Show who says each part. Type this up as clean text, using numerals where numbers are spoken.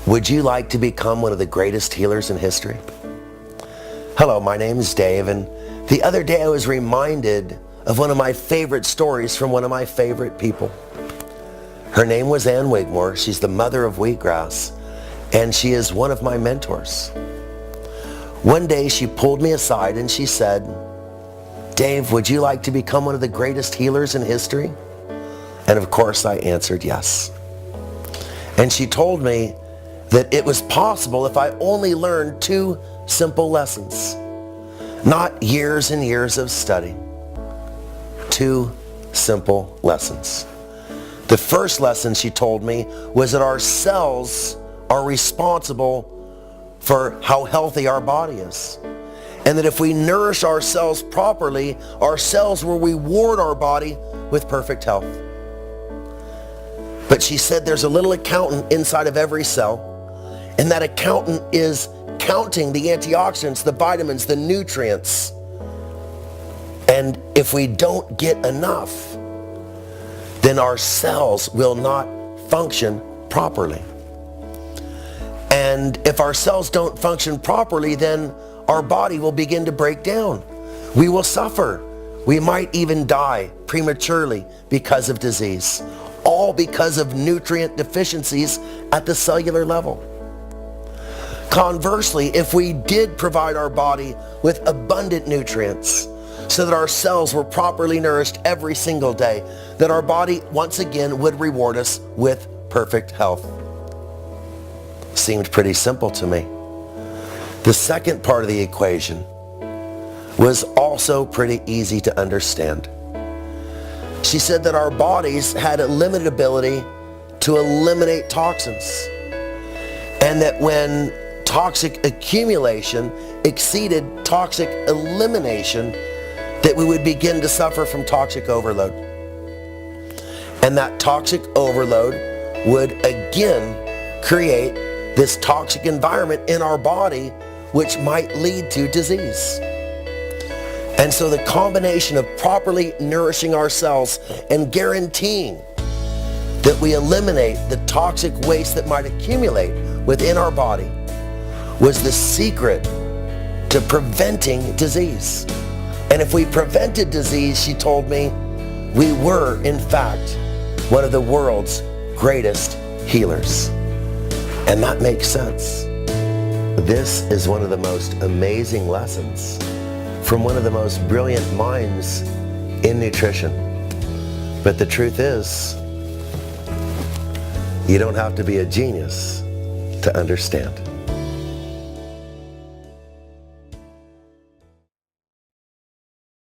Speaker 1: Would you like to become one of the greatest healers in history? Hello, my name is Dave, and the other day I was reminded of one of my favorite stories from one of my favorite people. Her name was Ann Wigmore. She's the mother of wheatgrass, and she is one of my mentors. One day she pulled me aside and she said, "Dave, would you like to become one of the greatest healers in history?" And of course I answered yes. And she told me that it was possible if I only learned 2 simple lessons. Not years and years of study. 2 simple lessons. The first lesson she told me was that our cells are responsible for how healthy our body is. And that if we nourish our cells properly, our cells will reward our body with perfect health. But she said there's a little accountant inside of every cell, and that accountant is counting the antioxidants, the vitamins, the nutrients. And if we don't get enough, then our cells will not function properly. And if our cells don't function properly, then our body will begin to break down. We will suffer. We might even die prematurely because of disease, all because of nutrient deficiencies at the cellular level. Conversely, if we did provide our body with abundant nutrients so that our cells were properly nourished every single day, that our body once again would reward us with perfect health. Seemed pretty simple to me. The second part of the equation was also pretty easy to understand. She said that our bodies had a limited ability to eliminate toxins, and that when toxic accumulation exceeded toxic elimination, that we would begin to suffer from toxic overload. And that toxic overload would again create this toxic environment in our body, which might lead to disease. And so the combination of properly nourishing our cells and guaranteeing that we eliminate the toxic waste that might accumulate within our body was the secret to preventing disease. And if we prevented disease, she told me, we were, in fact, one of the world's greatest healers. And that makes sense. This is one of the most amazing lessons from one of the most brilliant minds in nutrition. But the truth is, you don't have to be a genius to understand.